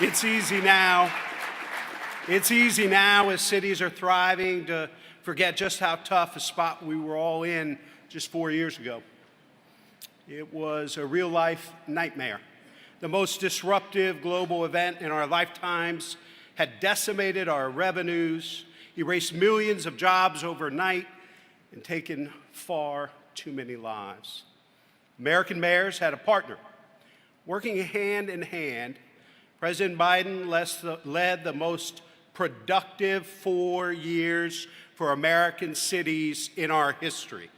It's easy now. It's easy now as cities are thriving to forget just how tough a spot we were all in just 4 years ago. It was a real-life nightmare. The most disruptive global event in our lifetimes had decimated our revenues, erased millions of jobs overnight, and taken far too many lives. American mayors had a partner. Working hand in hand, President Biden led the most productive 4 years for American cities in our history.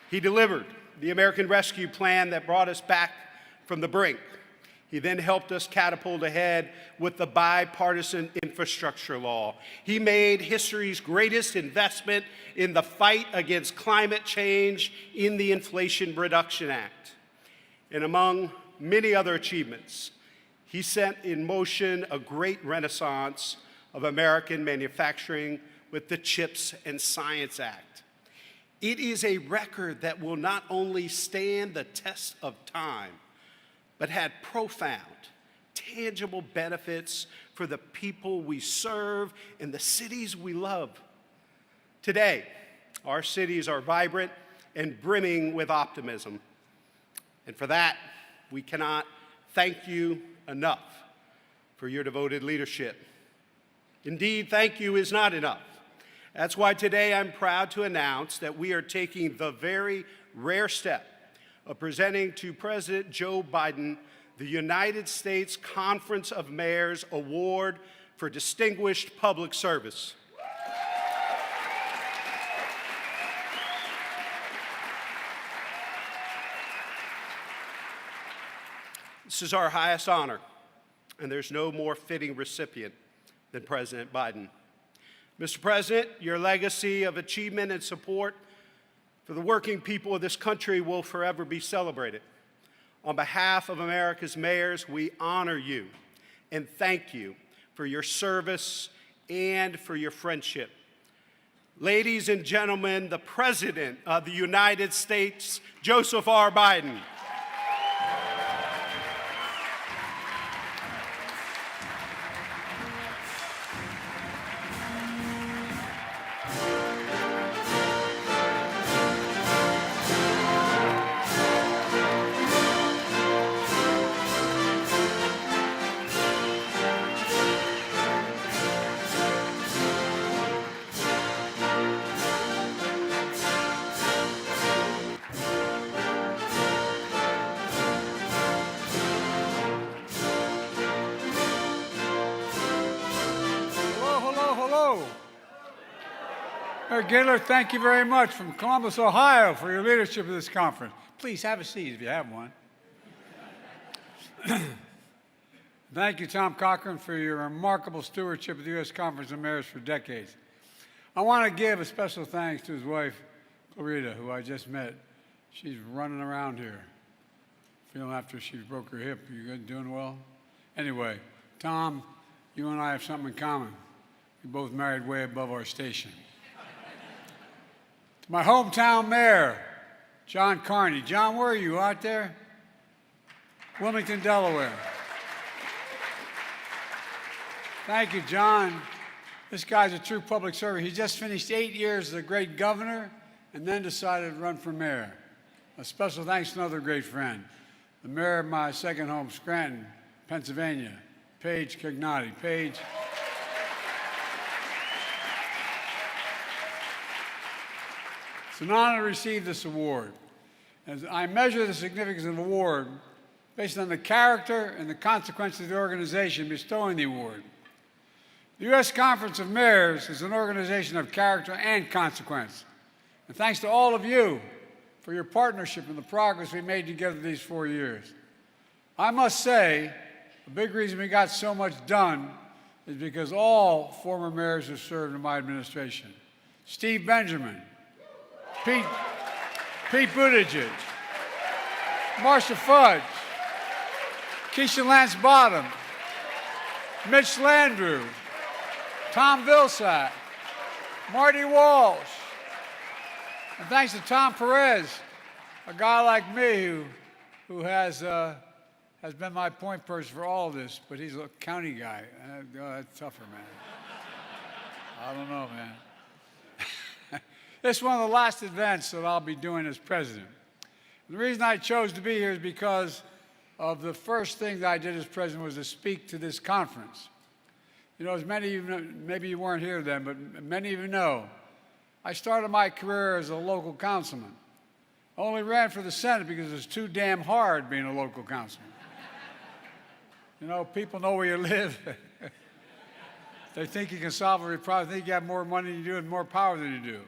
He delivered the American Rescue Plan that brought us back from the brink. He then helped us catapult ahead with the bipartisan infrastructure law. He made history's greatest investment in the fight against climate change in the Inflation Reduction Act. And among many other achievements, he set in motion a great renaissance of American manufacturing with the CHIPS and Science Act. It is a record that will not only stand the test of time, but had profound, tangible benefits for the people we serve and the cities we love. Today, our cities are vibrant and brimming with optimism. And for that, we cannot thank you enough for your devoted leadership. Indeed, thank you is not enough. That's why today I'm proud to announce that we are taking the very rare step of presenting to President Joe Biden the United States Conference of Mayors Award for Distinguished Public Service. This is our highest honor, and there's no more fitting recipient than President Biden. Mr. President, your legacy of achievement and support for the working people of this country will forever be celebrated. On behalf of America's mayors, we honor you and thank you for your service and for your friendship. Ladies and gentlemen, the President of the United States, Joseph R. Biden. Mayor Gittler, thank you very much from Columbus, Ohio, for your leadership of this conference. Please have a seat if you have one. Thank you, Tom Cochran, for your remarkable stewardship of the U.S. Conference of Mayors for decades. I want to give a special thanks to his wife, Clarita, who I just met. She's running around here, feeling after she broke her hip. You good, doing well? Anyway, Tom, you and I have something in common. We both married way above our station. To my hometown mayor, John Carney. John, where are you, out there? Wilmington, Delaware. Thank you, John. This guy's a true public servant. He just finished 8 years as a great governor and then decided to run for mayor. A special thanks to another great friend, the mayor of my second home, Scranton, Pennsylvania, Paige Cognotti. Paige. It's an honor to receive this award. As I measure the significance of the award based on the character and the consequences of the organization bestowing the award. The U.S. Conference of Mayors is an organization of character and consequence. And thanks to all of you for your partnership and the progress we made together these 4 years. I must say, a big reason we got so much done is because all former mayors have served in my administration. Steve Benjamin, Pete Buttigieg, Marcia Fudge, Keisha Lance Bottom, Mitch Landrieu, Tom Vilsack, Marty Walsh, and thanks to Tom Perez a guy like me who has been my point person for all of this, but he's a county guy. That's tougher, man. I don't know, man. This is one of the last events that I'll be doing as president. The reason I chose to be here is because of the first thing that I did as president was to speak to this conference. You know, as many of you know, maybe you weren't here then, but many of you know, I started my career as a local councilman. I only ran for the Senate because it was too damn hard being a local councilman. You know, people know where you live. They think you can solve every problem. They think you have more money than you do and more power than you do.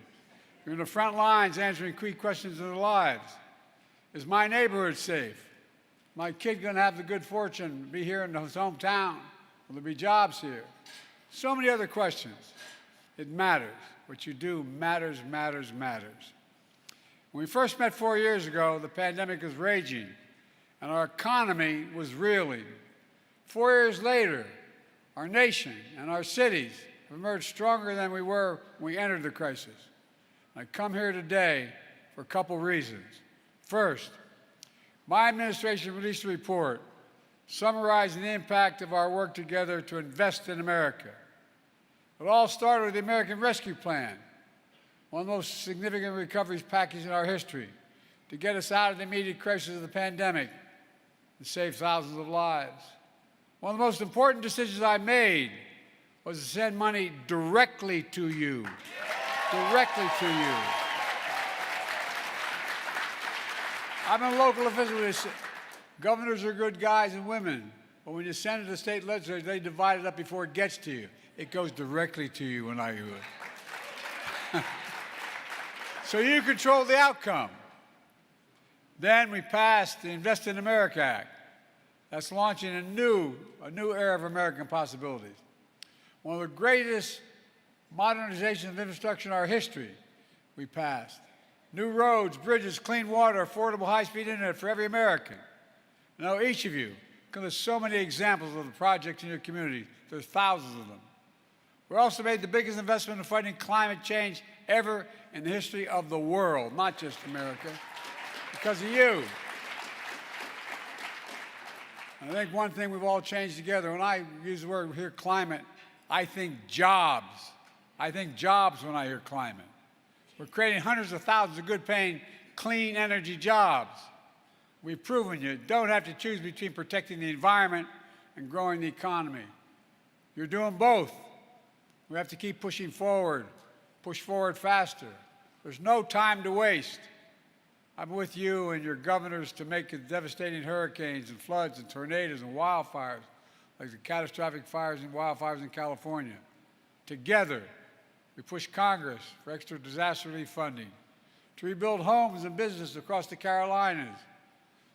You're in the front lines answering key questions of their lives. Is my neighborhood safe? My kid going to have the good fortune to be here in his hometown? Will there be jobs here? So many other questions. It matters. What you do matters, matters, matters. When we first met 4 years ago, the pandemic was raging, and our economy was reeling. 4 years later, our nation and our cities have emerged stronger than we were when we entered the crisis. I come here today for a couple reasons. First, my administration released a report summarizing the impact of our work together to invest in America. It all started with the American Rescue Plan, one of the most significant recovery packages in our history, to get us out of the immediate crisis of the pandemic and save thousands of lives. One of the most important decisions I made was to send money directly to you. Directly to you. I'm a local official. Governors are good guys and women, but when you send it to the state legislators, they divide it up before it gets to you. It goes directly to you when I do it. So you control the outcome. Then we passed the Invest in America Act. That's launching a new era of American possibilities. One of the greatest modernizations of infrastructure in our history we passed. New roads, bridges, clean water, affordable high-speed internet for every American. I know each of you, because there's so many examples of the projects in your community. There's thousands of them. We also made the biggest investment in fighting climate change ever in the history of the world, not just America, because of you. I think one thing we've all changed together, when I use the word here climate, I think jobs. I think jobs when I hear climate. We're creating hundreds of thousands of good-paying, clean energy jobs. We've proven you don't have to choose between protecting the environment and growing the economy. You're doing both. We have to keep pushing forward, push forward faster. There's no time to waste. I'm with you and your governors to make the devastating hurricanes and floods and tornadoes and wildfires, like the catastrophic fires and wildfires in California. Together, we push Congress for extra disaster relief funding, to rebuild homes and businesses across the Carolinas,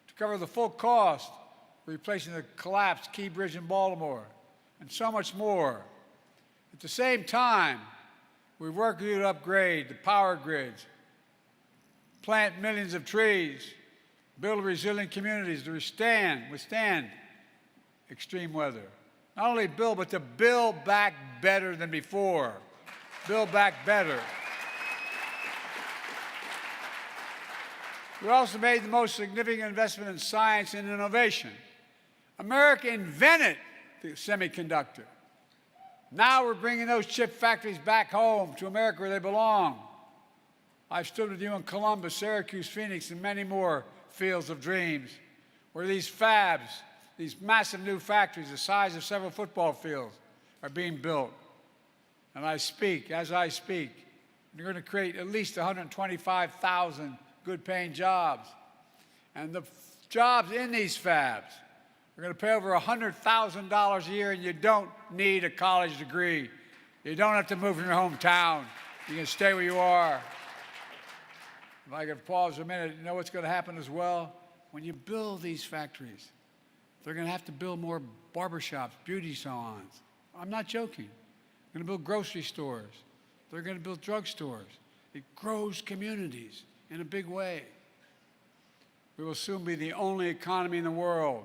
to cover the full cost of replacing the collapsed Key Bridge in Baltimore, and so much more. At the same time, we work with you to upgrade the power grids, plant millions of trees, build resilient communities to withstand extreme weather. Not only build, but to build back better than before. Build back better. We also made the most significant investment in science and innovation. America invented the semiconductor. Now we're bringing those chip factories back home to America where they belong. I've stood with you in Columbus, Syracuse, Phoenix, and many more fields of dreams, where these fabs, these massive new factories the size of several football fields, are being built. And as I speak, you're going to create at least 125,000 good-paying jobs. And the jobs in these fabs are going to pay over $100,000 a year, and you don't need a college degree. You don't have to move from your hometown. You can stay where you are. If I could pause a minute, you know what's going to happen as well? When you build these factories, they're going to have to build more barbershops, beauty salons. I'm not joking. They're going to build grocery stores. They're going to build drugstores. It grows communities in a big way. We will soon be the only economy in the world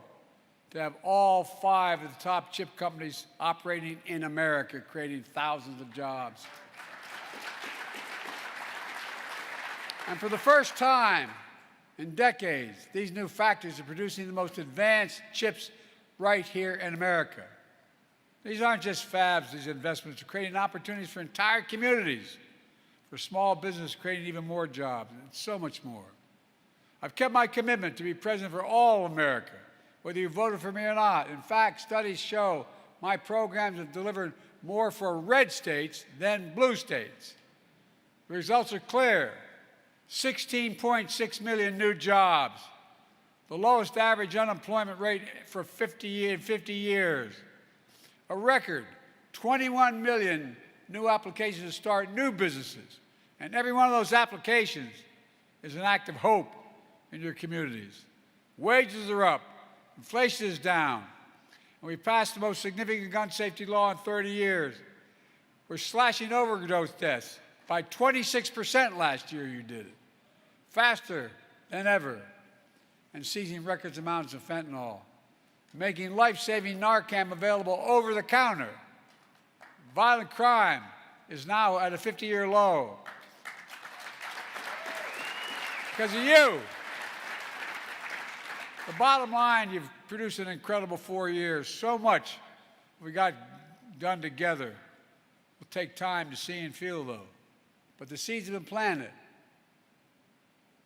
to have all 5 of the top chip companies operating in America, creating thousands of jobs. And for the first time In decades, these new factories are producing the most advanced chips right here in America. These aren't just fabs, these investments are creating opportunities for entire communities, for small business, creating even more jobs, and so much more. I've kept my commitment to be president for all America, whether you voted for me or not. In fact, studies show my programs have delivered more for red states than blue states. The results are clear. 16.6 million new jobs, the lowest average unemployment rate for 50 years, a record 21 million new applications to start new businesses. And every one of those applications is an act of hope in your communities. Wages are up, inflation is down, and we passed the most significant gun safety law in 30 years. We're slashing overdose deaths by 26% last year you did it, faster than ever, and seizing record amounts of fentanyl, making life-saving Narcan available over the counter. Violent crime is now at a 50-year low. Because of you. The bottom line, you've produced an incredible 4 years. So much we got done together. Will take time to see and feel, though. But the seeds have been planted.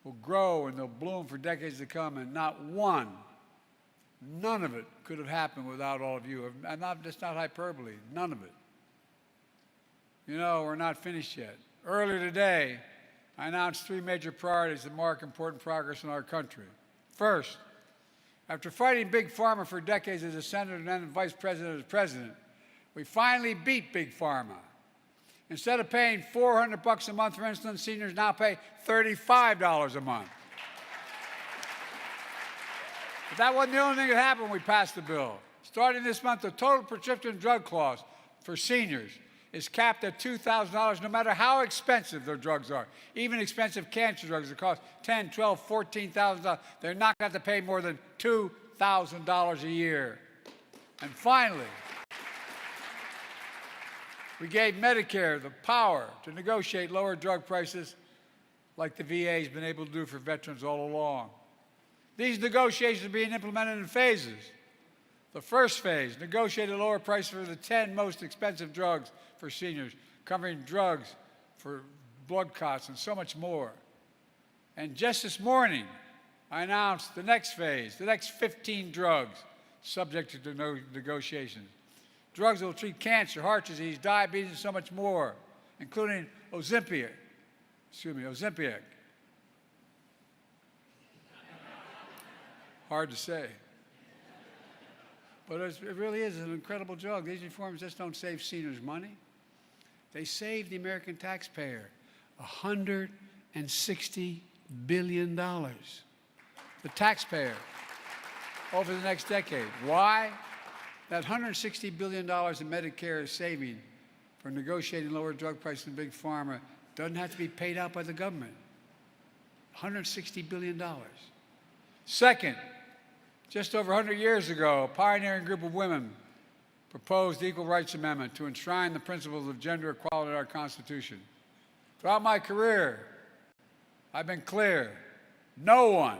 Will grow and they'll bloom for decades to come, and not one, none of it could have happened without all of you. That's not hyperbole, none of it. You know, we're not finished yet. Earlier today, I announced 3 major priorities that mark important progress in our country. First, after fighting Big Pharma for decades as a senator and then vice president as president, we finally beat Big Pharma. Instead of paying $400 a month for insulin, seniors now pay $35 a month. But that wasn't the only thing that happened when we passed the bill. Starting this month, the total prescription drug cost for seniors is capped at $2,000 no matter how expensive their drugs are. Even expensive cancer drugs that cost $10,000, $12,000, $14,000, they're not going to pay more than $2,000 a year. And finally, we gave Medicare the power to negotiate lower drug prices like the VA has been able to do for veterans all along. These negotiations are being implemented in phases. The first phase, negotiated lower prices for the 10 most expensive drugs for seniors, covering drugs for blood clots and so much more. And just this morning, I announced the next phase, the next 15 drugs subject to negotiations. Drugs that will treat cancer, heart disease, diabetes, and so much more, including Ozempic. Hard to say. But it really is an incredible drug. These reforms just don't save seniors money. They save the American taxpayer $160 billion. The taxpayer over the next decade. Why? That $160 billion in Medicare is saving for negotiating lower drug prices in Big Pharma doesn't have to be paid out by the government. $160 billion. Second, just over 100 years ago, a pioneering group of women proposed the Equal Rights Amendment to enshrine the principles of gender equality in our Constitution. Throughout my career, I've been clear, no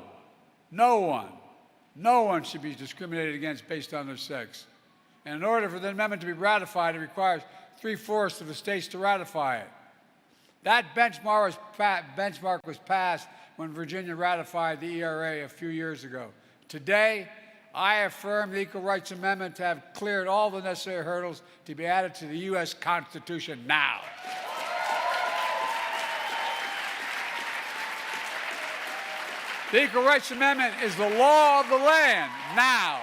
one should be discriminated against based on their sex. And in order for the amendment to be ratified, it requires 3/4 of the states to ratify it. That benchmark was passed when Virginia ratified the ERA a few years ago. Today, I affirm the Equal Rights Amendment to have cleared all the necessary hurdles to be added to the U.S. Constitution now. The Equal Rights Amendment is the law of the land now.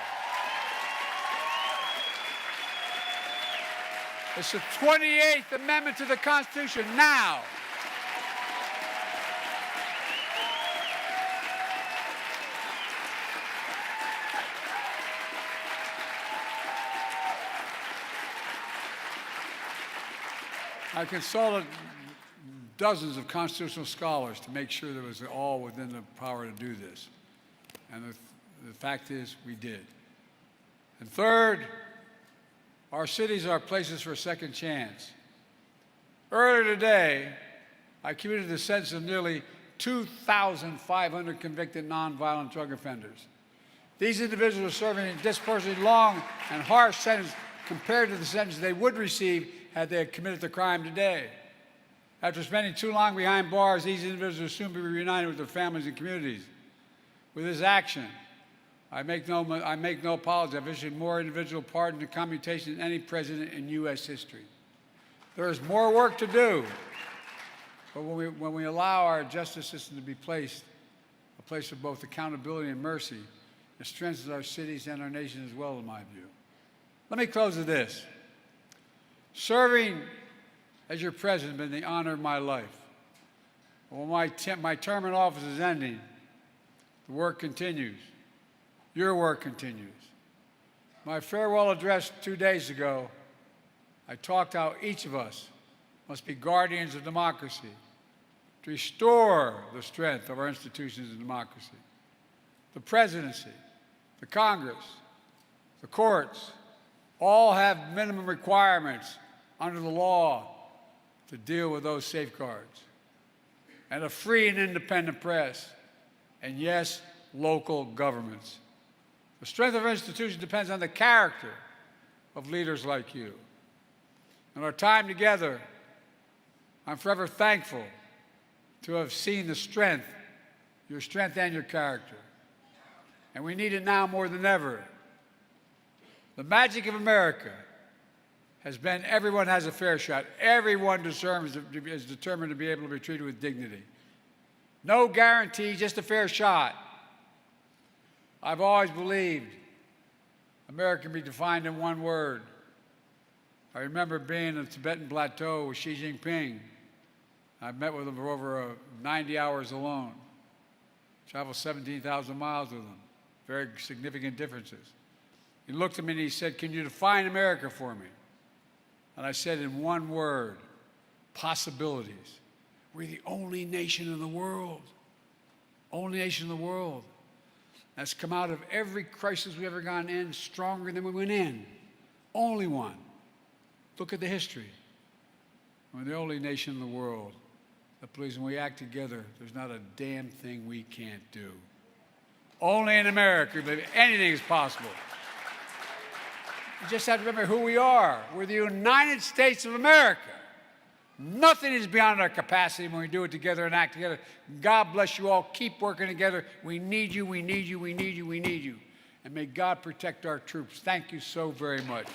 It's the 28th Amendment to the Constitution now. I consulted dozens of constitutional scholars to make sure that it was all within the power to do this. And the fact is, we did. And third, our cities are places for a second chance. Earlier today, I commuted the sentence of nearly 2,500 convicted nonviolent drug offenders. These individuals are serving a disproportionately long and harsh sentence compared to the sentence they would receive had they committed the crime today. After spending too long behind bars, these individuals will soon be reunited with their families and communities. With this action, I make no apology. I've issued more individual pardons and commutations than any president in U.S. history. There is more work to do, but when we allow our justice system to be a place of both accountability and mercy, it strengthens our cities and our nation as well, in my view. Let me close with this. Serving as your president has been the honor of my life. When my term in office is ending, the work continues. Your work continues. My farewell address 2 days ago, I talked how each of us must be guardians of democracy to restore the strength of our institutions of democracy. The presidency, the Congress, the courts, all have minimum requirements under the law to deal with those safeguards. And a free and independent press, and yes, local governments. The strength of our institutions depends on the character of leaders like you. In our time together, I'm forever thankful to have seen the strength, your strength and your character. And we need it now more than ever. The magic of America has been everyone has a fair shot. Everyone is determined to be able to be treated with dignity. No guarantee, just a fair shot. I've always believed America can be defined in one word. I remember being in the Tibetan Plateau with Xi Jinping. I've met with him for over 90 hours alone. Traveled 17,000 miles with him. Very significant differences. He looked at me and he said, "Can you define America for me?" And I said in one word, possibilities. We're the only nation in the world. Only nation in the world that's come out of every crisis we've ever gone in stronger than we went in. Only one. Look at the history. We're the only nation in the world that believes when we act together, there's not a damn thing we can't do. Only in America we believe anything is possible. You just have to remember who we are. We're the United States of America. Nothing is beyond our capacity when we do it together and act together. God bless you all. Keep working together. We need you, we need you, we need you, we need you. And may God protect our troops. Thank you so very much.